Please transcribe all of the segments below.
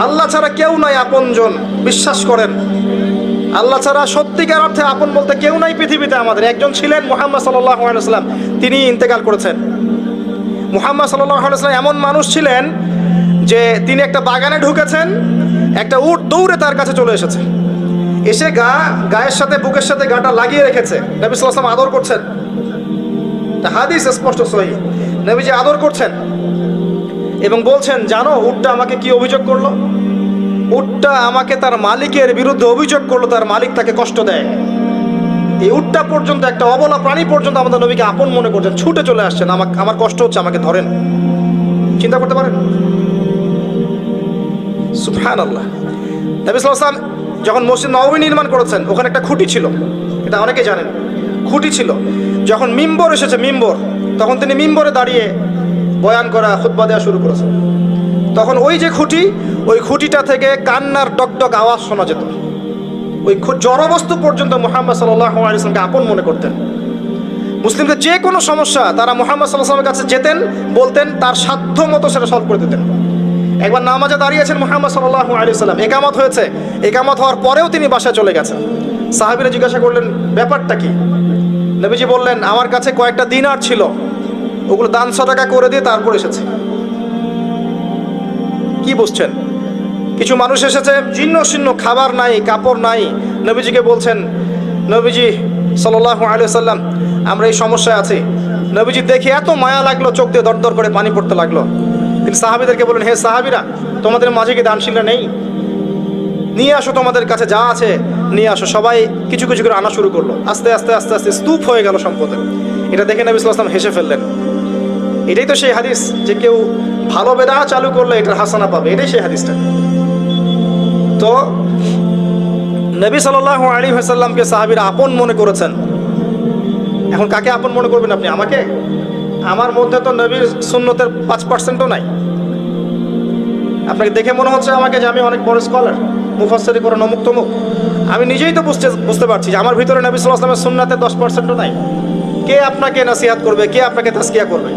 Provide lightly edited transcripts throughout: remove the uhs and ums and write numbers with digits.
আল্লাহ ছাড়া কেউ নাই আপনজন, বিশ্বাস করেন। আল্লাহ ছাড়া সত্যিকার অর্থে আপন বলতে কেউ নাই পৃথিবীতে। আমাদের একজন ছিলেন মুহাম্মদ সাল্লাল্লাহু আলাইহি ওয়াসাল্লাম, তিনি ইন্তেকাল করেছেন। মুহাম্মদ সাল্লাল্লাহু আলাইহি ওয়াসাল্লাম এমন মানুষ ছিলেন যে তিনি একটা বাগানে ঢুকেছেন, একটা উট দৌড়ে তার কাছে চলে এসেছে, এসে গায়ের সাথে বুকের সাথে গাটা লাগিয়ে রেখেছে। নবী সাল্লাল্লাহু আলাইহি ওয়াসাল্লাম আদর করছেন, হাদিস স্পষ্ট সহিহ, নবীজি আদর করছেন এবং বলছেন, জানো উটটা আমাকে কি অভিযোগ করলো? উটটা আমাকে তার মালিকের বিরুদ্ধে অভিযোগ করলো, তার মালিক তাকে কষ্ট দেয়। এই উটটা পর্যন্ত, একটা অবলা প্রাণী পর্যন্ত আমাদের নবীকে আপন মনে করছেন, ছুটে চলে আসছেন, আমার কষ্ট হচ্ছে, আমাকে ধরেন। চিন্তা করতে পারেন? সুবহানাল্লাহ। নবী সাল্লাল্লাহু আলাইহি ওয়াসাল্লাম যখন মসজিদ নববী নির্মাণ করেছেন, ওখানে একটা খুঁটি ছিল, এটা অনেকে জানেন, খুঁটি ছিল। যখন মিম্বর এসেছে, তখন তিনি মিম্বরে দাঁড়িয়ে বয়ান করা, খুতবা দেওয়া শুরু করেছেন। তখন ওই যে খুঁটি, ওই খুঁটিটা থেকে কান্নার ডকডক আওয়াজ শোনা যেত। ওই জড়বস্তু পর্যন্ত মুহাম্মদ সাল্লাল্লাহু আলাইহি ওয়াসাল্লামকে আপন মনে করতেন। মুসলিমদের যে কোনো সমস্যা তারা মুহাম্মদ সাল্লাল্লাহু আলাইহি ওয়াসাল্লামের কাছে যেতেন, বলতেন, তার সাধ্য মতো সেটা সলভ করে দিতেন। একবার নামাজে দাঁড়িয়েছেন মুহাম্মদ সাল্লাল্লাহু আলাইহি ওয়াসাল্লাম, একামত হয়েছে, একামত হওয়ার পরেও তিনি বাসায় চলে গেছেন। সাহাবীরা জিজ্ঞাসা করলেন, ব্যাপারটা কি? নবীজি বললেন, আমার কাছে কয়েকটা দিনার ছিল, ওগুলো দান সাদাকা করে দিয়ে তারপর এসেছে। কি বুঝছেন? কিছু মানুষ এসেছে, জীর্ণ শীর্ণ, খাবার নাই, কাপড় নাই, নবীজিকে বলছেন, নবীজি সাল্লাল্লাহু আলাইহি ওয়াসাল্লাম, আমরা এই সমস্যায় আছি। নবীজি দেখে এত মায়া লাগলো, চোখ দিয়ে দরদর করে পানি পড়তে লাগলো। তিনি সাহাবীদেরকে বললেন, হে সাহাবীরা, তোমাদের মাঝে কি দানশীলরা নেই? নিয়ে আসো, তোমাদের কাছে যা আছে নিয়ে আসো। সবাই কিছু কিছু করে আনা শুরু করলো। আস্তে আস্তে আস্তে আস্তে স্তূপ হয়ে গেল সম্পদের। এটা দেখে নবী সাল্লাল্লাহু আলাইহি ওয়াসাল্লাম হেসে ফেললেন। এটাই তো সেই হাদিস যে কেউ ভালো বেদাত চালু করলে এটার হাসানা পাবে, এটাই সেই হাদিসটা। তো নবী সাল্লাল্লাহু আলাইহি ওয়াসাল্লামকে সাহাবীরা আপন মনে করেছেন। এখন কাকে আপন মনে করবেন আপনি? আমাকে? আমার মধ্যে তো নবীর সুন্নতের 5%ও নাই। আপনাকে দেখে মনে হচ্ছে আমাকে যে আমি অনেক বড় স্কলার, মুফাসসির কোরআন অমুক তমুক। আমি নিজেই তো বুঝতে পারছি যে আমার ভিতরে নবী সাল্লাল্লাহু আলাইহি ওয়াসাল্লামের সুন্নাতের 10%ও নাই। কে আপনাকে নসিহত করবে? কে আপনাকে তাজকিয়া করবে?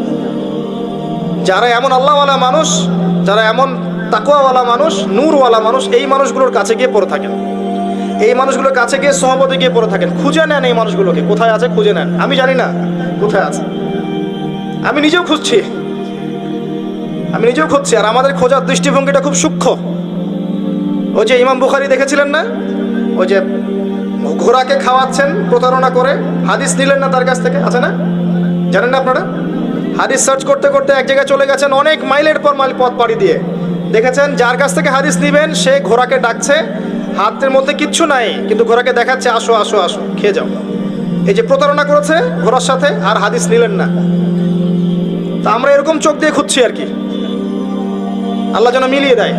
যারা এমন আল্লাহওয়ালা মানুষ, যারা এমন তাকওয়াওয়ালা মানুষ, নূরওয়ালা মানুষ, এই মানুষগুলোর কাছে গিয়ে পড়ে থাকেন, এই মানুষগুলোর কাছে গিয়ে সহবতে গিয়ে পড়ে থাকেন, খুঁজে নেন এই মানুষগুলোকে, কোথায় আছে খুঁজে নেন। আমি জানি না কোথায় আছে, আমি নিজেও খুঁজছি, আর আমাদের খোঁজার দৃষ্টিভঙ্গিটা খুব সূক্ষ্ম। ওই যে ইমাম বুখারী দেখেছিলেন না, ওই যে ঘোড়াকে খাওয়াচ্ছেন প্রতারণা করে, হাদিস নিলেন না তার কাছ থেকে, আছে না? জানেন না আপনারা? হাদিস সার্চ করতে করতে এক জায়গায় চলে গেছেন, অনেক মাইলের পর মাইল পথ পাড়ি দিয়ে দেখেছেন যার কাছ থেকে হাদিস নিবেন সে ঘোড়াকে ডাকছে, হাতের মধ্যে কিচ্ছু নাই, কিন্তু ঘোড়াকে দেখাচ্ছে, আসো আসো আসো, খেয়ে যাও। এই যে প্রতারণা করেছে ঘোড়ার সাথে, আর হাদিস নিলেন না। তা আমরা এরকম চোখ দিয়ে খুঁজছি আর কি, আল্লাহ যেন মিলিয়ে দেয়।